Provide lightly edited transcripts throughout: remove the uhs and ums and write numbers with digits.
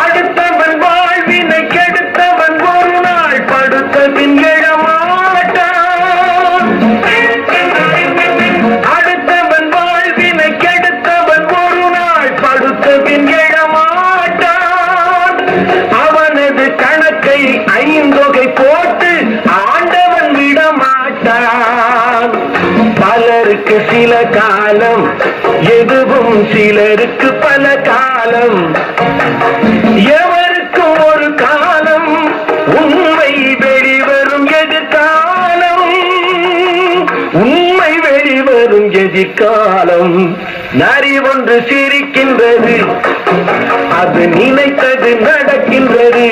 அடுத்தவன் வாழ்வினை கெடுத்தவன் ஒரு நாள் படுத்த பின் விட்டான். பலருக்கு சில காலம், எதுவும் சிலருக்கு பல காலம். எவருக்கும் ஒரு காலம், உண்மை வெளிவரும் எதிர்காலம். உண்மை வெளிவரும் எதிர்காலம். நரி ஒன்று சிரிக்கின்றது, அது நினைத்தது நடக்கின்றது.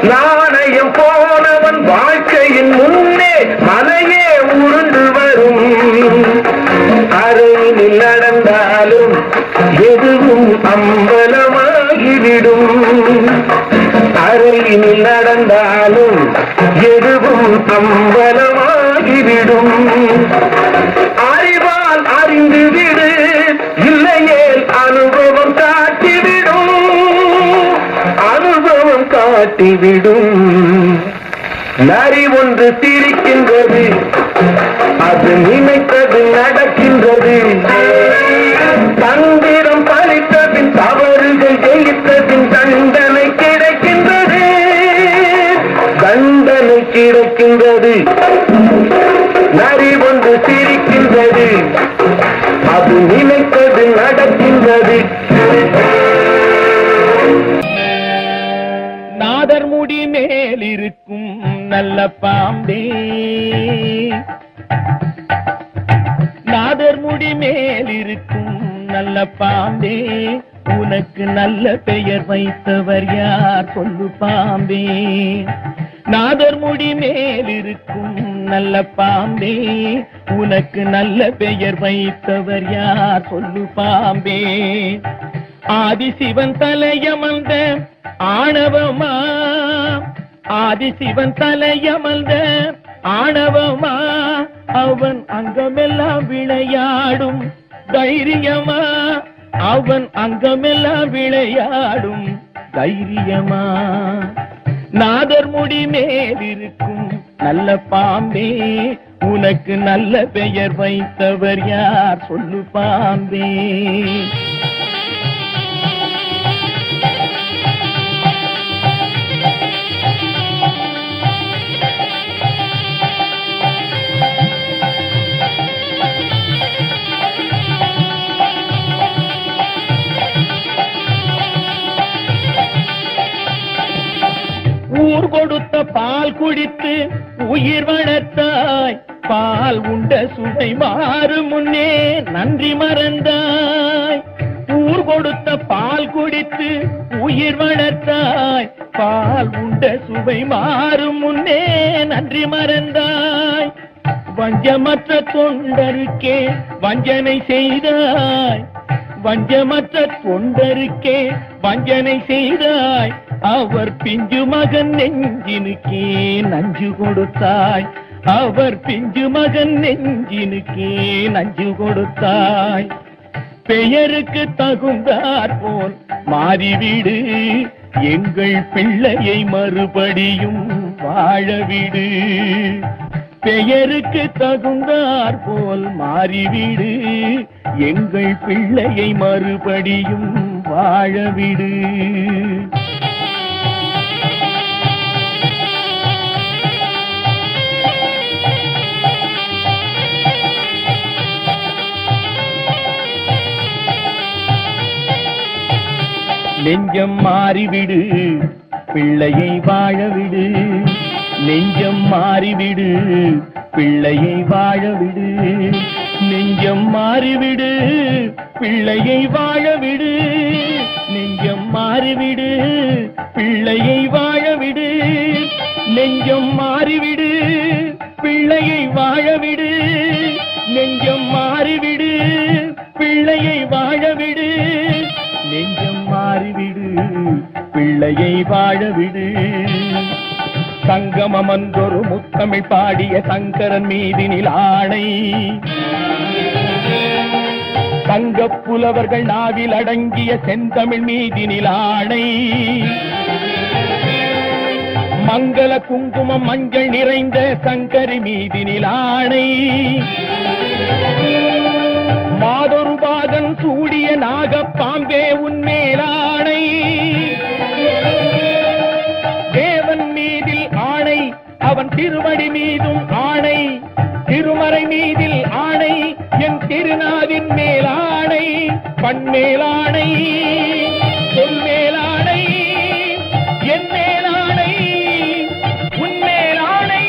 நாணயம் போனவன் வாழ்க்கையின் முன்னே மலையே உருண்டு வரும். அருகில் நடந்தாலும் எதுவும் அம்பலமாகிவிடும். அருகில் நடந்தாலும் எதுவும் அம்பலமாகிவிடும். அறிவால் அறிந்துவிடு, இல்லையேல் அனுபவம் காட்டிவிடும். அனுபவம் காட்டிவிடும். நரி ஒன்று சிரிக்கின்றது, அது நினைத்தது நடக்கின்றது. தந்திரம் பழித்தபின் தவறுகள் ஜெயித்தபின் தண்டனை கிடைக்கின்றது. தண்டனை கிடைக்கின்றது. நரி ஒன்று சிரிக்கின்றது, அது நினைத்தது நடக்கின்றது. நாதர் முடி மேலிருக்கும் நல்ல பாம்பே, நாதர் முடி மேலிருக்கும் நல்ல பாம்பே, உனக்கு நல்ல பெயர் வைத்தவர் யார் சொல்லு பாம்பே. நாதர் முடி மேலிருக்கும் நல்ல பாம்பே, உனக்கு நல்ல பெயர் வைத்தவர் யார் சொல்லு பாம்பே. ஆதிசிவன் தலையமர்ந்த ஆணவமா, ஆதிசிவன் தலையமர்ந்த ஆணவமா, அவன் அங்கமெல்லாம் விளையாடும் தைரியமா, அவன் அங்கமெல்லாம் விளையாடும் தைரியமா. நாதர் முடி மேலிருக்கும் நல்ல பாம்பே, உனக்கு நல்ல பெயர் வைத்தவர் யார் சொல்லு பாம்பே. ஊர் கொடுத்த பால் குடித்து உயிர் வளர்த்தாய், பால் உண்ட சுவை மாறும் முன்னே நன்றி மறந்தாய். ஊர் கொடுத்த பால் குடித்து உயிர் வளர்த்தாய், பால் உண்ட சுவை மாறும் முன்னே நன்றி மறந்தாய். வஞ்சமற்ற தொண்டருக்கே வஞ்சனை செய்தாய், வஞ்சமற்ற தொண்டருக்கே வஞ்சனை செய்தாய். அவர் பிஞ்சு மகன் நெஞ்சினுக்கே நஞ்சு கொடுத்தாய், அவர் பிஞ்சு மகன் நெஞ்சினுக்கே நஞ்சு கொடுத்தாய். பெயருக்கு தகுந்தாற் போல் மாறிவிடு, எங்கள் பிள்ளையை மறுபடியும் வாழவிடு. பெயருக்கு தகுந்தாற் போல் மாறிவிடு, எங்கள் பிள்ளையை மறுபடியும் வாழவிடு. நெஞ்சம் மாறிவிடு, பிள்ளையை வாழவிடு. நெஞ்சம் மாறிவிடு, பிள்ளையை வாழவிடு. நெஞ்சம் மாறிவிடு, பிள்ளையை வாழவிடு. நெஞ்சம் மாறிவிடு, பிள்ளையை வாழவிடு. நெஞ்சம் மாறிவிடு, பிள்ளையை வாழவிடு. நெஞ்சம் மாறிவிடு, பிள்ளையை வாழவிடு. நெஞ்சம் பிள்ளையை வாழ விடு. சங்கமமன்றொரு முத்தமிழ் பாடிய சங்கரன் மீதினில் ஆணை, சங்கப் புலவர்கள் நாவில் அடங்கிய செந்தமிழ் மீதினில் ஆணை, மங்கள குங்குமம் மஞ்சள் நிறைந்த சங்கரி மீதினில் ஆணை, மாதொரு பாகன் சூடிய நாகப்பாம்பே உன்மேலாணை, தேவன் மீதில் ஆணை, அவன் திருவடி மீதும் ஆணை, திருமறை மீதில் ஆணை, என் திருநாவின் மேலாணை, பண்மேலாணை, சொல்மேலாணை, என் மேலாணை, உன்மேலாணை.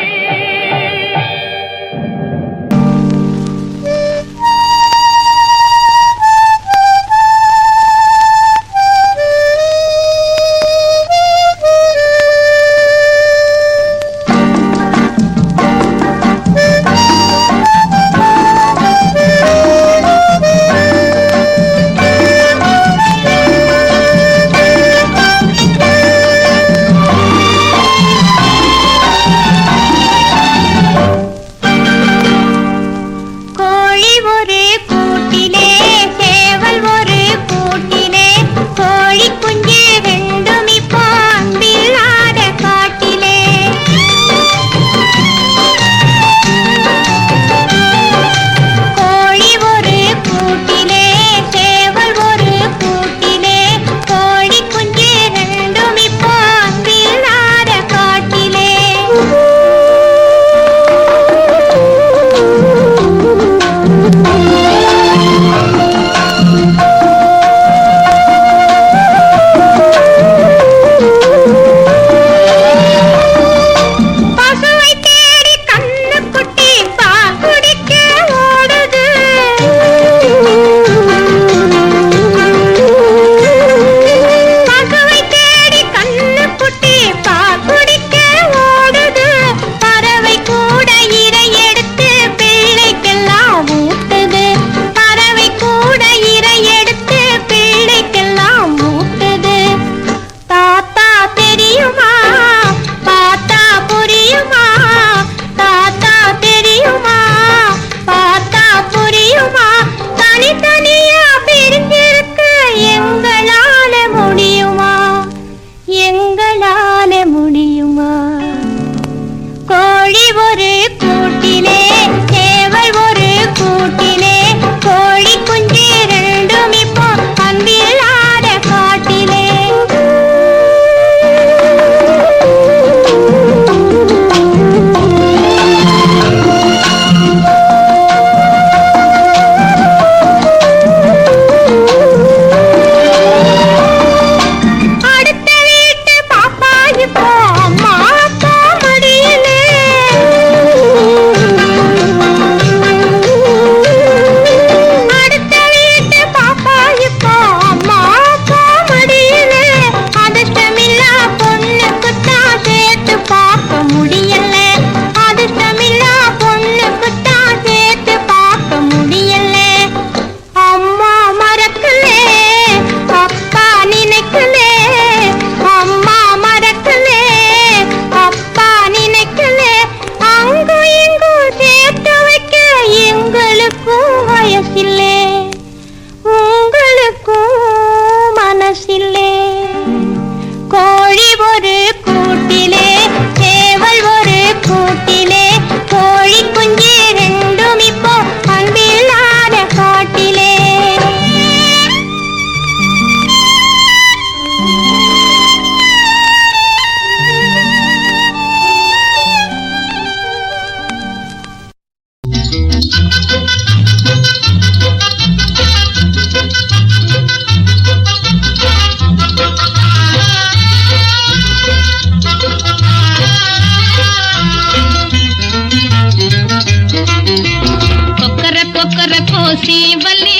சேவலே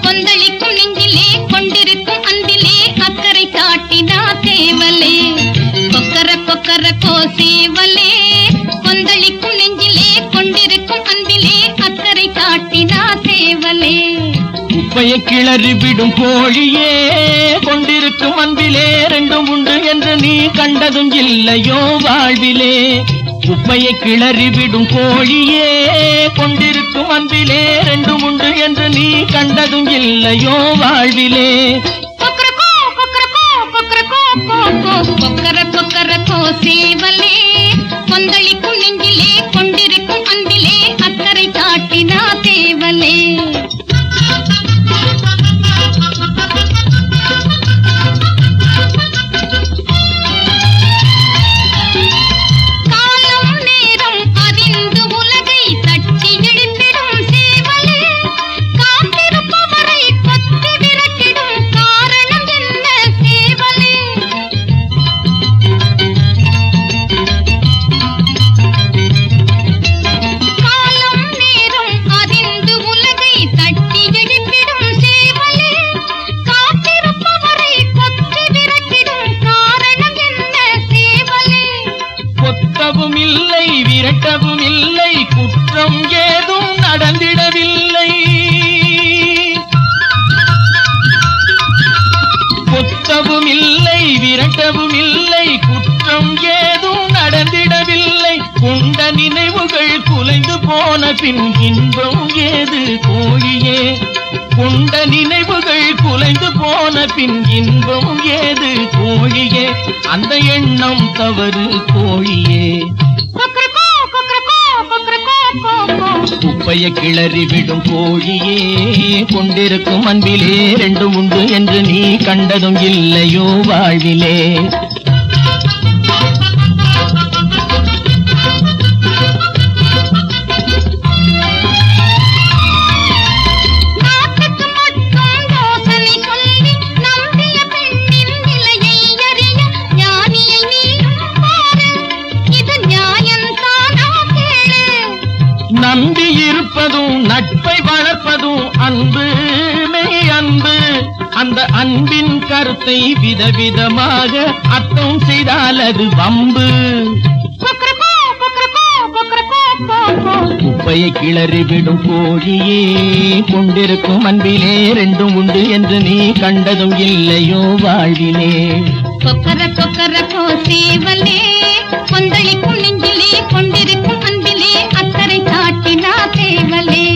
கொந்தளிக்கும் நெஞ்சிலே கொண்டிருக்கும் அன்பிலே அக்கறை காட்டினா சேவலே கொக்கர கொக்கர கோசேவலே கொந்தளிக்கும் நெஞ்சிலே கொண்டிருக்கும் அன்பிலே அக்கறை காட்டினா சேவலே குப்பையை கிளறி விடும் கோழியே கொண்டிருக்கும் அன்பிலே ரெண்டும் உண்டு என்று நீ கண்டதும் இல்லையோ வாழ்விலே குப்பையை கிளறிவிடும் கோழியே கொண்டிருக்கும் அன்பிலே ரெண்டும் உண்டு என்று நீ கண்டதும் இல்லையோ வாழ்விலே கொக்கரக்கோ கொக்கரக்கோ கொக்கரக்கோ கொக்கர கொக்கரக்கோ சேவலே கொந்தளிக்கும் நெஞ்சிலே கொண்டிருக்கும் அன்பிலே அக்கறை காட்டினா சேவலே விரட்டவும் இல்லை குற்றம் ஏதும் நடந்திடவில்லை கொத்தவும் இல்லை விரட்டவும் இல்லை குற்றம் ஏதும் நடந்திடவில்லை கொண்ட நினைவுகள் குலைந்து போன பின் இன்பம் ஏது கோழியே கொண்ட நினைவுகள் குலைந்து போன பின் இன்பம் ஏது கோழியே அந்த எண்ணம் தவறு கோழியே குப்பையை கிளறி விடும் கோழியே கொண்டிருக்கும் அன்பிலே ரெண்டும் உண்டு என்று நீ கண்டதும் இல்லையோ வாழ்விலே நம்பி இருப்பதும் நட்பை வளர்ப்பதும் அன்பு மெய் அன்பு அந்த அன்பின் கருத்தை விதவிதமாக அர்த்தம் செய்தால் அது வம்பு குப்பையை கிளறி விடும் கோழியே கொண்டிருக்கும் அன்பிலே ரெண்டும் உண்டு என்று நீ கண்டதும் இல்லையோ வாழ்விலே கொக்கர கொக்கர சேவலே கொந்தளிக்கும் நெஞ்சிலே கொண்டிருக்கும் அன்பிலே அக்கறை காட்டினா சேவலே